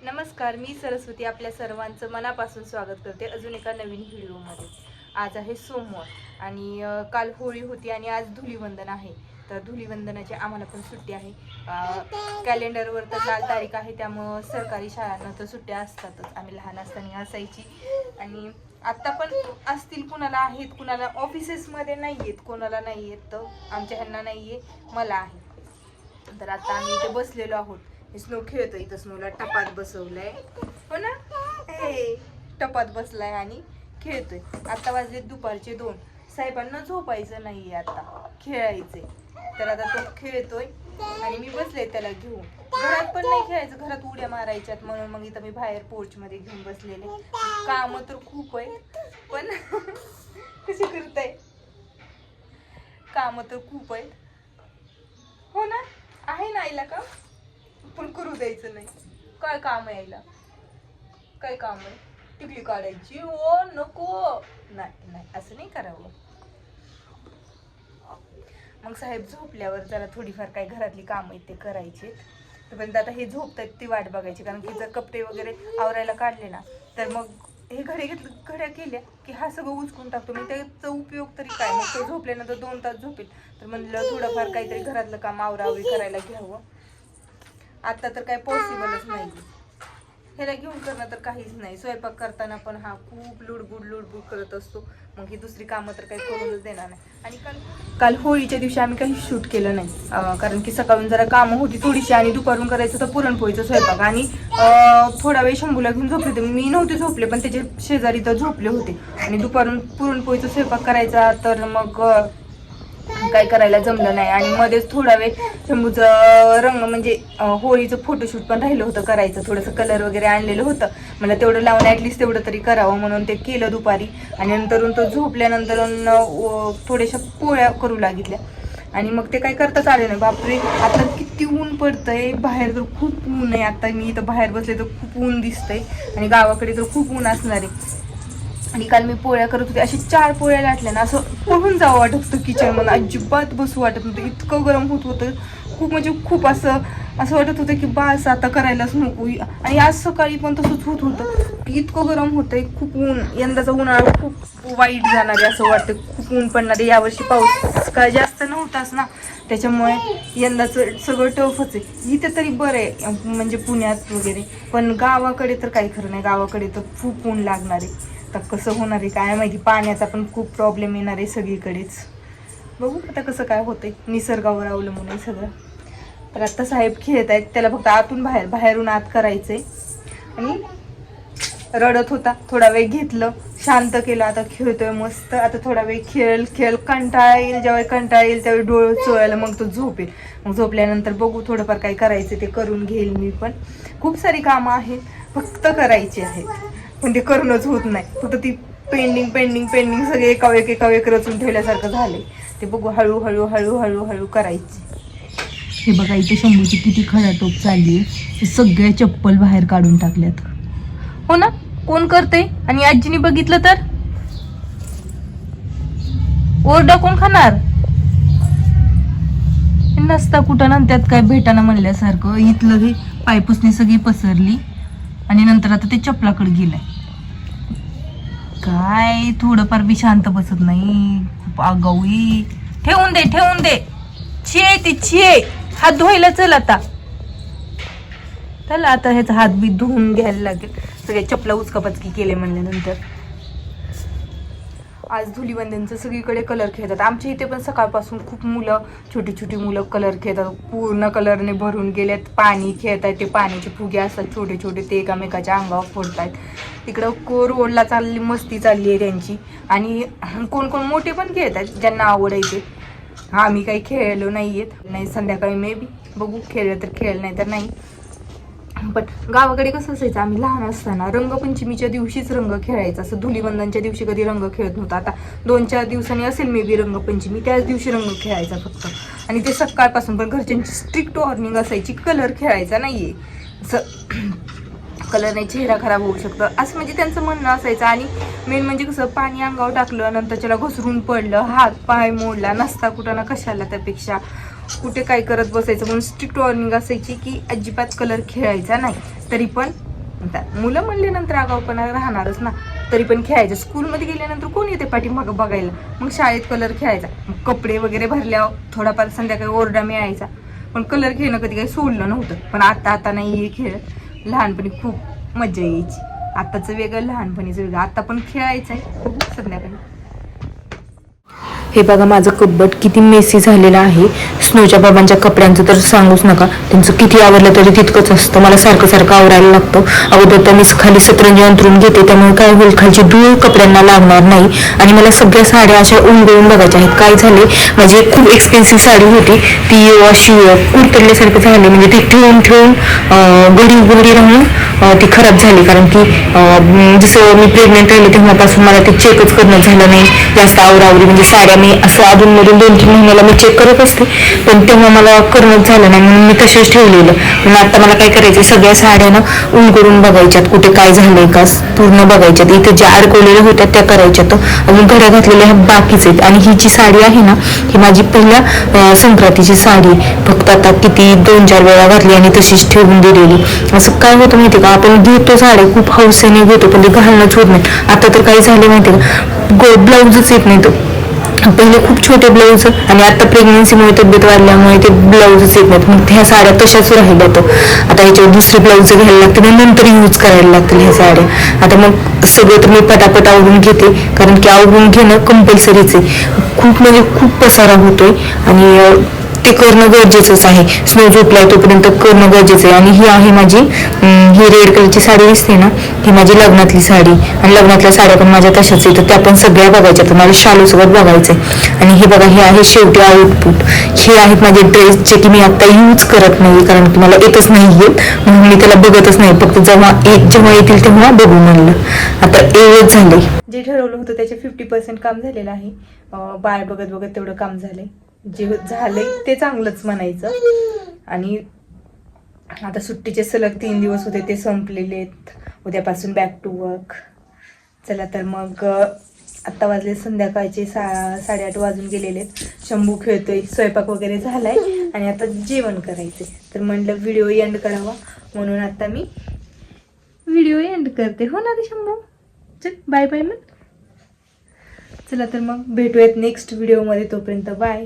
नमस्कार, मी सरस्वती आपल्या सर्वांचं मनापासून स्वागत करते अजून एका नवीन व्हिडिओमध्ये। आज आहे सोमवार आणि काल होळी होती आणि आज धुलीवंदन आहे। तर धुलीवंदनाची आम्हाला पण सुट्टी आहे। कॅलेंडरवर तर लाल तारीख आहे, त्यामुळे सरकारी शाळांना तर सुट्ट्या असतातच। आम्ही लहान असताना असायची आणि आता पण असतील, कुणाला आहेत कुणाला ऑफिसेसमध्ये नाही आहेत, कोणाला नाही आहेत, तर आमच्या ह्यांना नाही आहे, मला आहे। तर आता आम्ही इथे बसलेलो आहोत, स्नो खेळतो। इथं स्नोला टपात बसवलंय, हो ना, हे टपात बसलाय आणि खेळतोय। आता वाजले दुपारचे 2। साहेबांना झोपायचं नाहीये, आता खेळायचंय। तर आता तो खेळतोय आणि मी बसले त्याला घेऊन। घरात पण नाही खेळायचं, घरात उड्या मारायच्यात, म्हणून मग इथं मी बाहेर पोर्च मध्ये घेऊन बसलेले। काम तर खूप आहेत, पण कशी करताय, काम तर खूप आहेत, हो ना, आहे ना आईला का पण करू द्यायचं नाही। काय काम आहे यायला, काय काम आहे, टिकली काढायची, ओ नको, नाही नाही असं नाही करावं। मग साहेब झोपल्यावर जरा थोडीफार काय घरातली कामं आहेत ते करायचे। पण आता हे झोपतात ती वाट बघायची, कारण की जर कपडे वगैरे आवरायला काढले ना, तर मग हे घड्या केल्या की हा सगळं उचकून टाकतो। मग त्याचा उपयोग तरी काय, मग तो झोपल्यानंतर 2 तास झोपेल, तर म्हणलं थोडंफार काहीतरी घरातलं काम आवरावी करायला घ्यावं। आता तर काय पॉसिबलच नाही, ह्याला घेऊन करणं तर काहीच नाही। स्वयंपाक करताना पण हा खूप लुडबुड करत असतो, मग ही दुसरी कामं तर काही करूनच देणार नाही। आणि काल होळीच्या दिवशी आम्ही काही शूट केलं नाही, कारण की सकाळून जरा कामं होती थोडीशी आणि दुपारून करायचं तर पुरणपोळीचं स्वयंपाक। आणि थोडा वेळ शंभूला घेऊन झोपले होते, मी नव्हते झोपले, पण त्याचे शेजारी तर झोपले होते। आणि दुपारून पुरणपोळीचा स्वयंपाक करायचा, तर मग काय करायला जमलं नाही। आणि मध्येच थोडा वेळ शंभूचं रंग म्हणजे होळीचं फोटोशूट पण राहिलं होतं करायचं, थोडंसं कलर वगैरे आणलेलं होतं, मला तेवढं लावून ॲटलिस्ट तेवढं तरी करावं, म्हणून ते केलं दुपारी। आणि नंतरून तो झोपल्यानंतर थोड्याशा पोळ्या करू लागितल्या आणि मग ते काय करताच आले नाही। बापरे, आता किती ऊन पडतंय बाहेर, तर खूप ऊन आहे। आता मी इथं बाहेर बसले तर खूप ऊन दिसतंय आणि गावाकडे तर खूप ऊन असणार आहे। आणि काल मी पोळ्या करत होते, अशी 4 पोळ्या लाटल्या ना, असं पळून जावं वाटत होतं किचन मध्ये, अजिबात बसू वाटत नव्हतं, इतकं गरम होत होतं खूप, म्हणजे खूप असं वाटत होतं की बस आता करायलाच नको। आणि आज सकाळी पण तसंच होत होतं की इतकं गरम होतंय, खूप ऊन, यंदाचा उन्हाळा खूप वाईट जाणार आहे असं वाटतं, खूप ऊन पडणार आहे यावर्षी। पाऊस काय जास्त नव्हताच ना, त्याच्यामुळे यंदाचं सगळं टफच आहे। इथे तरी बरं आहे, म्हणजे पुण्यात वगैरे, पण गावाकडे तर काही खरं नाही, गावाकडे तर खूप ऊन लागणार आहे। आता कसं होणार आहे काय माहिती, पाण्याचा पण खूप प्रॉब्लेम येणार आहे सगळीकडेच। बघू आता कसं काय होतंय, निसर्गावर अवलंबून आहे सगळं। तर आता साहेब खेळत आहेत, त्याला फक्त आतून बाहेरून आत करायचंय। आणि रडत होता, थोडा वेळ घेतलं, शांत केलं, आता खेळतोय मस्त। आता थोडा वेळ खेळ कंटाळा येईल, ज्यावेळी कंटाळा येईल त्यावेळी डोळे चोळायला मग तो झोपेल। मग झोपल्यानंतर बघू थोडंफार काय करायचं ते करून घेईल मी पण। खूप सारी कामं आहेत, फक्त करायची आहेत, पण ते करूनच होत नाही। फक्त ती पेंडिंग सगळे एका एक रचून ठेवल्यासारखं झालंय, ते बघू हळूहळू करायची। हे बघा इथे शंभूची किती खडाटोप चालली आहे, सगळ्या चप्पल बाहेर काढून टाकल्यात, हो ना, कोण करते? आणि आजीने बघितलं तर ओरडा कोण खाणार? नसता कुठं ना, त्यात काय भेटाना म्हणल्यासारखं इथलं हे पायपुसणी सगळी पसरली आणि नंतर आता ते चपलाकडे गेलंय। काय थोडंफार बी शांत बसत नाही, खूप आगाऊई। ठेवून दे, छे हात धुवायला चल आता, चला आता ह्याचा हात बी धुवून घ्यायला लागेल, सगळे चपला उचकापचकी केले म्हणल्यानंतर। आज धुलीवंदनचं सगळीकडे कलर खेळतात, आमच्या इथे पण सकाळपासून खूप मुलं, छोटी मुलं कलर खेळतात, पूर्ण कलरने भरून गेलेत, पाणी खेळतात, ते पाण्याचे फुगे असतात छोटे ते एकामेकाच्या अंगावर फोडतात। तिकडं रोडला मस्ती चालली आहे त्यांची। आणि कोण मोठे पण खेळतात ज्यांना आवड आहे ते। आम्ही काही खेळलो नाही, संध्याकाळी मे बी बघू, खेळलं तर खेळ, नाही तर नाही। पण गावाकडे कसं असायचं, आम्ही लहान असताना रंगपंचमीच्या दिवशीच रंग खेळायचा, असं धुलीवंदनच्या दिवशी कधी रंग खेळत नव्हता। आता 2-4 दिवसांनी असेल मे बी रंगपंचमी, त्याच दिवशी रंग खेळायचा फक्त। आणि ते सकाळपासून, पण घरच्यांची स्ट्रिक्ट वॉर्निंग असायची, कलर खेळायचा नाहीये, असं कलरने चेहरा खराब होऊ शकतं असं, म्हणजे त्यांचं म्हणणं असायचं। आणि मेन म्हणजे कसं, पाणी अंगावर टाकलं नंतर त्याला घसरून पडलं, हात पाय मोडला, नसता कुठं ना कशाला, त्यापेक्षा कुठे काय करत बसायचं, म्हणून स्ट्रिक्ट वॉर्निंग असायची की अजिबात कलर खेळायचा नाही। तरी पण आता मुलं म्हणल्यानंतर आगाऊपणा राहणारच ना, तरी पण खेळायचं. स्कूलमध्ये गेल्यानंतर कोण येते पाठीमागं बघायला, मग शाळेत कलर खेळायचा, मग कपडे वगैरे भरल्यावर थोडाफार संध्याकाळी ओरडा मिळायचा, पण कलर खेळणं कधी काही सोडलं नव्हतं. पण आता नाही हे खेळ, लहानपणी खूप मजा यायची. आताचं वेगळं, लहानपणीचं वेगळं. आता पण खेळायचं आहे संध्याकाळी. हे बघा माझं कपबड किती मेसी झालेलं आहे. स्नोच्या बाबांच्या कपड्यांचं तर सांगूच नका, त्यांचं किती आवरलं तरी तितकंच असतं. मला सारखं सारखं आवरायला लागतं. अगोदर तर मी खाली सतरंजी अंतरून घेते, त्यामुळे काय होईल, खालची धूळ कपड्यांना लागणार नाही. आणि मला सगळ्या साड्या अशा उंडवून बघायच्या आहेत. काय झाले, माझी एक खूप एक्सपेन्सिव्ह साडी होती, ती अशी कुरतडल्यासारखं झाली, म्हणजे ती ठेवून घडी राहून ती खराब झाली. कारण की जसं मी प्रेग्नेंट राहिले तेव्हापासून मला ते चेकच करणं झालं नाही जास्त आवरावरी. म्हणजे साड्या मी असं अधूनमधून 2-3 महिन्याला मी चेक करत असते, पण तेव्हा मला करणंच झालं नाही, म्हणून मी तसेच ठेवलेलं. पण आता मला काय करायचं, सगळ्या साड्यानं ऊन करून बघायच्यात, कुठे काय झालंय का पूर्ण बघायच्यात. इथे ज्या अडकवलेल्या होत्या त्या करायच्यात, अजून घड्या घातलेल्या ह्या बाकीच आहेत. आणि ही जी साडी आहे ना, ही माझी पहिल्या संक्रांतीची साडी, फक्त आता किती 2-4 वेळा घातली आणि तशीच ठेवून दिलेली. असं काय होतं माहिती का, आपण घेतो साड्या खूप हौसेने घेतो, पण ते घालणंच होत नाही. आता तर काही झाले माहिती का, ब्लाऊजच येत नाही. तो पहिले खूप छोटे ब्लाऊज, आणि आता प्रेग्नन्सीमुळे तब्येत वाढल्यामुळे ते ब्लाऊजच येत नाहीत. मग ह्या साड्या तशाच राहिल्या. तर आता ह्याच्यावर दुसरे ब्लाऊज घ्यायला लागतील आणि नंतर यूज करायला लागतील ह्या साड्या. आता मग सगळं तर मी पटापट आवरून घेते, कारण की आवरून घेणं कंपल्सरीच आहे. खूप म्हणजे खूप पसारा होतोय आणि ते करणं गरजेचंच आहे. स्नो झोपलाय तोपर्यंत करणं गरजेचं आहे. आणि ही आहे माझी ही रेड कलरची साडी दिसते ना, ही माझी लग्नातली साडी, आणि लग्नातल्या साड्या पण माझ्या तशाच आहेत, त्या पण सगळ्या बघायच्या. तर माझ्या शालूसोबत बघायचंय. आणि हे बघा, हे आहे शेवटी आउटपुट. हे आहेत माझे ड्रेस, जे की मी आता यूज करत नाही, कारण की मला येतच नाही येत, म्हणून मी त्याला बघतच नाही. फक्त जेव्हा येतील तेव्हा बघू म्हणलं. आता एवढंच झालंय. जे ठरवलं होतं त्याचे 50% काम झालेलं आहे. बाळ बघत बघत तेवढं काम झालंय. जे झालंय ते चांगलंच म्हणायचं. आणि आता सुट्टीचे सलग 3 दिवस होते ते संपलेले आहेत. उद्यापासून बॅक टू वर्क. चला तर मग आत्ता वाजले संध्याकाळचे 8:30 वाजून गेलेले आहेत. शंभू खेळतोय, स्वयंपाक वगैरे झालाय आणि आता जेवण करायचे. तर म्हणलं व्हिडिओ एंड करावा, म्हणून आता मी व्हिडिओ एंड करते. हो ना रे शंभू, चल बाय बाय. मग चला तर मग भेटूयात नेक्स्ट व्हिडिओमध्ये. तोपर्यंत बाय.